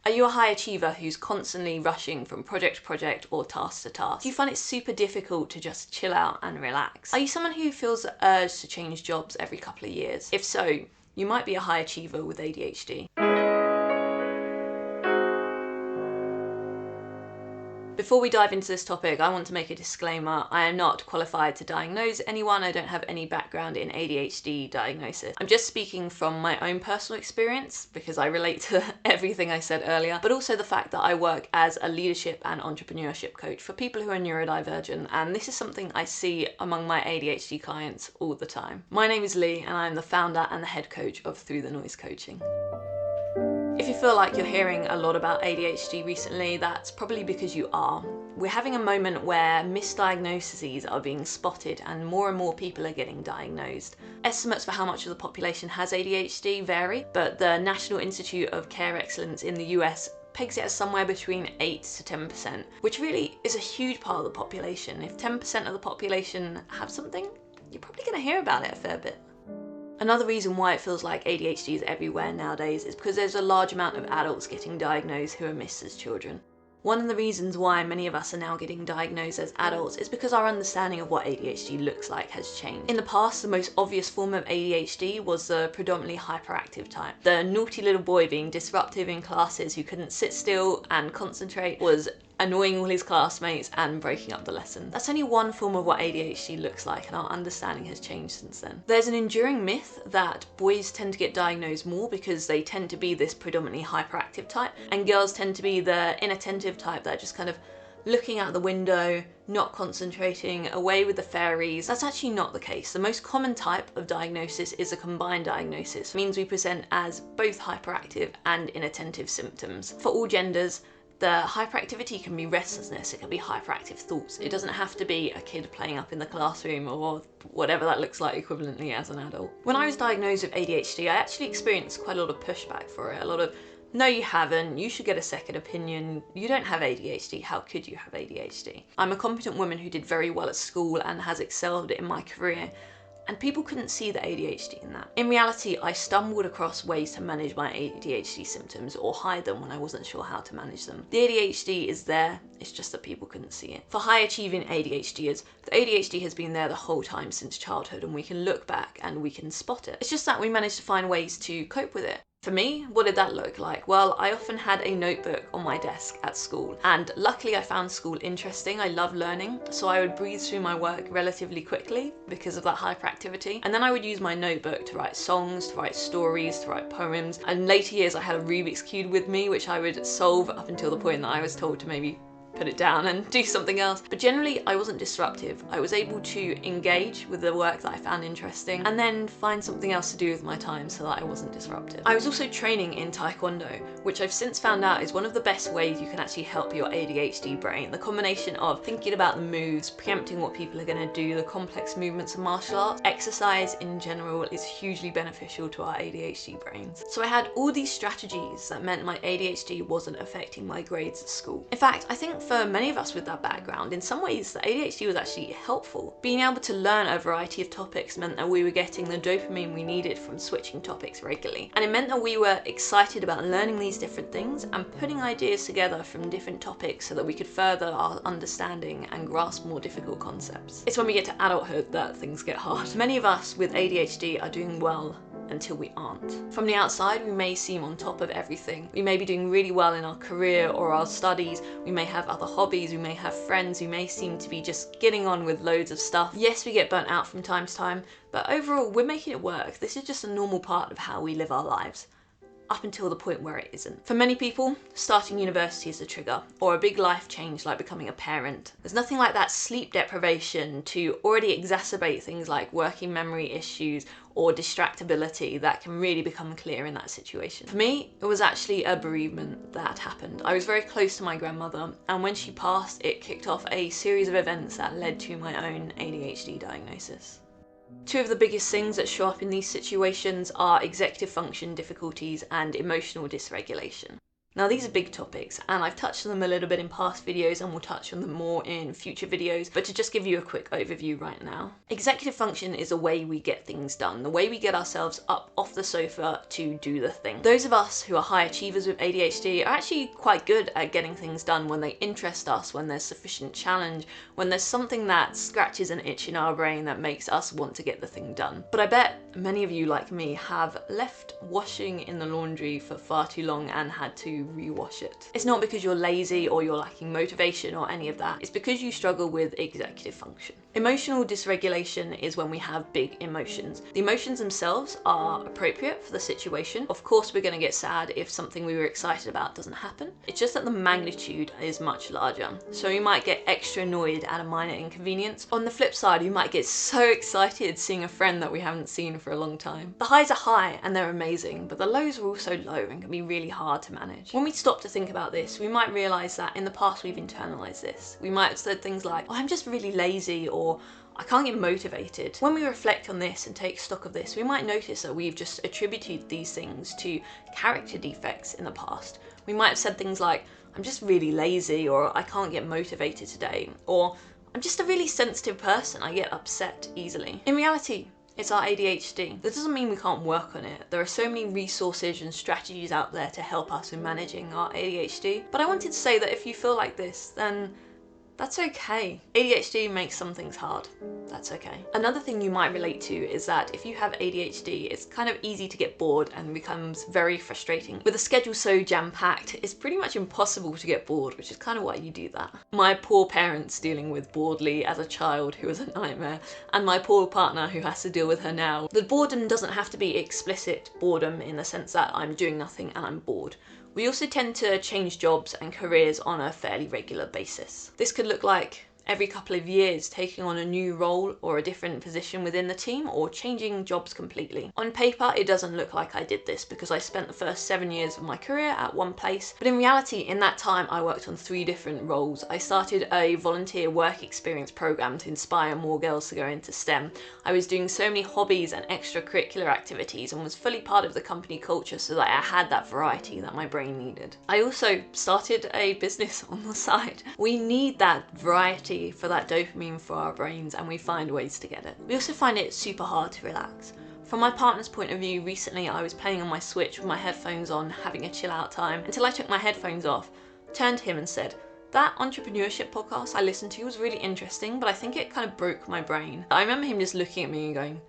Are you a high achiever who's constantly rushing from project to project or task to task? Do you find it super difficult to just chill out and relax? Are you someone who feels the urge to change jobs every couple of years? If so, you might be a high achiever with ADHD. Before we dive into this topic, I want to make a disclaimer. I am not qualified to diagnose anyone. I don't have any background in ADHD diagnosis. I'm just speaking from my own personal experience because I relate to everything I said earlier, but also the fact that I work as a leadership and entrepreneurship coach for people who are neurodivergent, and this is something I see among my ADHD clients all the time. My name is Lee, and I'm the founder and the head coach of Through the Noise Coaching. If you feel like you're hearing a lot about ADHD recently, that's probably because you are. We're having a moment where misdiagnoses are being spotted and more people are getting diagnosed. Estimates for how much of the population has ADHD vary, but the National Institute of Care Excellence in the US pegs it as somewhere between 8 to 10%, which really is a huge part of the population. If 10% of the population have something, you're probably going to hear about it a fair bit. Another reason why it feels like ADHD is everywhere nowadays is because there's a large amount of adults getting diagnosed who are missed as children. One of the reasons why many of us are now getting diagnosed as adults is because our understanding of what ADHD looks like has changed. In the past, the most obvious form of ADHD was the predominantly hyperactive type. The naughty little boy being disruptive in classes who couldn't sit still and concentrate, was annoying all his classmates and breaking up the lesson. That's only one form of what ADHD looks like, and our understanding has changed since then. There's an enduring myth that boys tend to get diagnosed more because they tend to be this predominantly hyperactive type, and girls tend to be the inattentive type that are just kind of looking out the window, not concentrating, away with the fairies. That's actually not the case. The most common type of diagnosis is a combined diagnosis. It means we present as both hyperactive and inattentive symptoms. For all genders, the hyperactivity can be restlessness, it can be hyperactive thoughts. It doesn't have to be a kid playing up in the classroom or whatever that looks like equivalently as an adult. When I was diagnosed with ADHD, I actually experienced quite a lot of pushback for it. A lot of, no you haven't, you should get a second opinion, you don't have ADHD, how could you have ADHD? I'm a competent woman who did very well at school and has excelled in my career, and people couldn't see the ADHD in that. In reality, I stumbled across ways to manage my ADHD symptoms or hide them when I wasn't sure how to manage them. The ADHD is there, it's just that people couldn't see it. For high achieving ADHDers, the ADHD has been there the whole time since childhood, and we can look back and we can spot it. It's just that we managed to find ways to cope with it. For me, what did that look like? Well, I often had a notebook on my desk at school, and luckily I found school interesting. I love learning, so I would breeze through my work relatively quickly because of that hyperactivity, and then I would use my notebook to write songs, to write stories, to write poems, and in later years I had a Rubik's Cube with me which I would solve up until the point that I was told to maybe put it down and do something else. But generally I wasn't disruptive. I was able to engage with the work that I found interesting and then find something else to do with my time so that I wasn't disruptive. I was also training in Taekwondo, which I've since found out is one of the best ways you can actually help your ADHD brain. The combination of thinking about the moves, preempting what people are going to do, the complex movements of martial arts, exercise in general is hugely beneficial to our ADHD brains. So I had all these strategies that meant my ADHD wasn't affecting my grades at school. In fact, I think for many of us with that background, in some ways the ADHD was actually helpful. Being able to learn a variety of topics meant that we were getting the dopamine we needed from switching topics regularly. And it meant that we were excited about learning these different things and putting ideas together from different topics so that we could further our understanding and grasp more difficult concepts. It's when we get to adulthood that things get hard. Many of us with ADHD are doing well until we aren't. From the outside, we may seem on top of everything. We may be doing really well in our career or our studies, we may have other hobbies, we may have friends, we may seem to be just getting on with loads of stuff. Yes, we get burnt out from time to time, but overall, we're making it work. This is just a normal part of how we live our lives, up until the point where it isn't. For many people, starting university is a trigger, or a big life change like becoming a parent. There's nothing like that sleep deprivation to already exacerbate things like working memory issues or distractibility that can really become clear in that situation. For me, it was actually a bereavement that happened. I was very close to my grandmother, and when she passed, it kicked off a series of events that led to my own ADHD diagnosis. Two of the biggest things that show up in these situations are executive function difficulties and emotional dysregulation. Now these are big topics and I've touched on them a little bit in past videos and we'll touch on them more in future videos, but to just give you a quick overview right now. Executive function is the way we get things done, the way we get ourselves up off the sofa to do the thing. Those of us who are high achievers with ADHD are actually quite good at getting things done when they interest us, when there's sufficient challenge, when there's something that scratches an itch in our brain that makes us want to get the thing done. But I bet many of you, like me, have left washing in the laundry for far too long and had to rewash it. It's not because you're lazy or you're lacking motivation or any of that. It's because you struggle with executive function. Emotional dysregulation is when we have big emotions. The emotions themselves are appropriate for the situation. Of course, we're going to get sad if something we were excited about doesn't happen. It's just that the magnitude is much larger. So you might get extra annoyed at a minor inconvenience. On the flip side, you might get so excited seeing a friend that we haven't seen for a long time. The highs are high and they're amazing, but the lows are also low and can be really hard to manage. When we stop to think about this, we might realize that in the past we've internalized this. We might have said things like, oh, I'm just really lazy, or I can't get motivated. When we reflect on this and take stock of this, we might notice that we've just attributed these things to character defects in the past. We might have said things like, I'm just really lazy, or I can't get motivated today, or I'm just a really sensitive person, I get upset easily. In reality, it's our ADHD. That doesn't mean we can't work on it. There are so many resources and strategies out there to help us in managing our ADHD. But I wanted to say that if you feel like this, then that's okay. ADHD makes some things hard. That's okay. Another thing you might relate to is that if you have ADHD, it's kind of easy to get bored and becomes very frustrating. With a schedule so jam-packed, it's pretty much impossible to get bored, which is kind of why you do that. My poor parents dealing with Boredly as a child who was a nightmare, and my poor partner who has to deal with her now. The boredom doesn't have to be explicit boredom in the sense that I'm doing nothing and I'm bored. We also tend to change jobs and careers on a fairly regular basis. This could look like every couple of years taking on a new role or a different position within the team, or changing jobs completely. On paper, it doesn't look like I did this because I spent the first 7 years of my career at one place, but in reality, in that time, I worked on 3 different roles. I started a volunteer work experience program to inspire more girls to go into STEM. I was doing so many hobbies and extracurricular activities and was fully part of the company culture so that I had that variety that my brain needed. I also started a business on the side. We need that variety for that dopamine for our brains, and we find ways to get it. We also find it super hard to relax. From my partner's point of view, recently I was playing on my Switch with my headphones on, having a chill out time, until I took my headphones off, turned to him and said, that entrepreneurship podcast I listened to was really interesting, but I think it kind of broke my brain. I remember him just looking at me and going,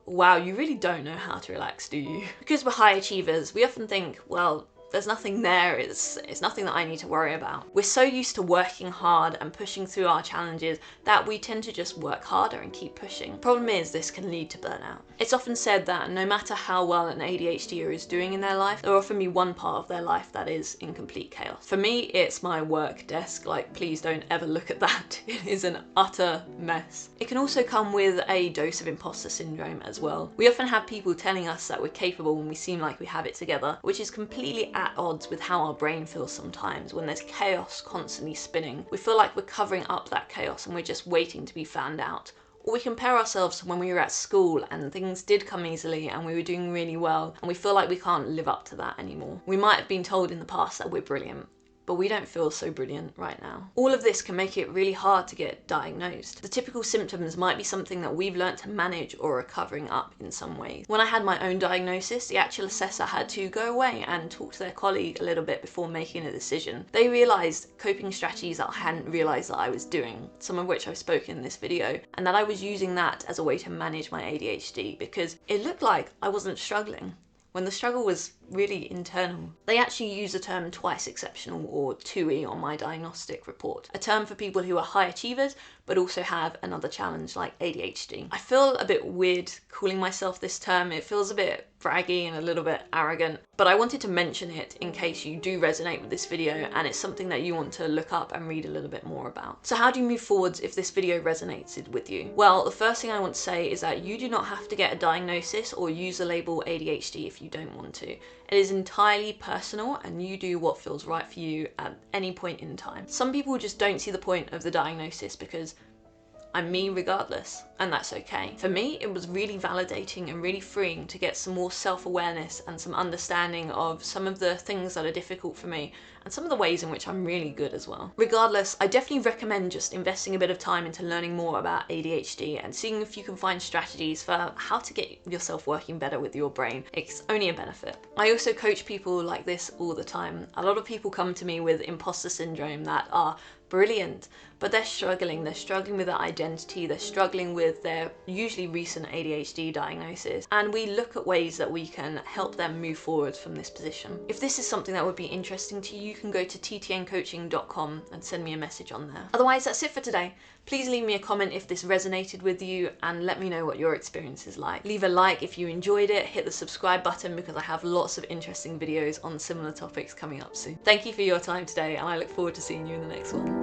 wow, you really don't know how to relax, do you? Because we're high achievers, we often think, well, there's nothing there, it's nothing that I need to worry about. We're so used to working hard and pushing through our challenges that we tend to just work harder and keep pushing. Problem is, this can lead to burnout. It's often said that no matter how well an ADHDer is doing in their life, there will often be one part of their life that is in complete chaos. For me, it's my work desk. Like, please don't ever look at that. It is an utter mess. It can also come with a dose of imposter syndrome as well. We often have people telling us that we're capable when we seem like we have it together, which is completely at odds with how our brain feels sometimes when there's chaos constantly spinning. We feel like we're covering up that chaos and we're just waiting to be found out. Or we compare ourselves to when we were at school and things did come easily and we were doing really well, and we feel like we can't live up to that anymore. We might have been told in the past that we're brilliant, but we don't feel so brilliant right now. All of this can make it really hard to get diagnosed. The typical symptoms might be something that we've learned to manage or are covering up in some ways. When I had my own diagnosis, the actual assessor had to go away and talk to their colleague a little bit before making a decision. They realised coping strategies that I hadn't realised that I was doing, some of which I've spoken in this video, and that I was using that as a way to manage my ADHD because it looked like I wasn't struggling, when the struggle was really internal. They actually use the term twice exceptional, or 2E, on my diagnostic report, a term for people who are high achievers but also have another challenge like ADHD. I feel a bit weird calling myself this term. It feels a bit braggy and a little bit arrogant, but I wanted to mention it in case you do resonate with this video and it's something that you want to look up and read a little bit more about. So how do you move forwards if this video resonated with you? Well, the first thing I want to say is that you do not have to get a diagnosis or use the label ADHD if you don't want to. It is entirely personal and you do what feels right for you at any point in time. Some people just don't see the point of the diagnosis because I'm me regardless, and that's okay. For me, it was really validating and really freeing to get some more self-awareness and some understanding of some of the things that are difficult for me and some of the ways in which I'm really good as well. Regardless, I definitely recommend just investing a bit of time into learning more about ADHD and seeing if you can find strategies for how to get yourself working better with your brain. It's only a benefit. I also coach people like this all the time. A lot of people come to me with imposter syndrome that are brilliant, but they're struggling with their identity, they're struggling with their usually recent ADHD diagnosis, and we look at ways that we can help them move forward from this position. If this is something that would be interesting to you, you can go to ttncoaching.com and send me a message on there. Otherwise, that's it for today. Please leave me a comment if this resonated with you and let me know what your experience is like. Leave a like if you enjoyed it, hit the subscribe button because I have lots of interesting videos on similar topics coming up soon. Thank you for your time today, and I look forward to seeing you in the next one.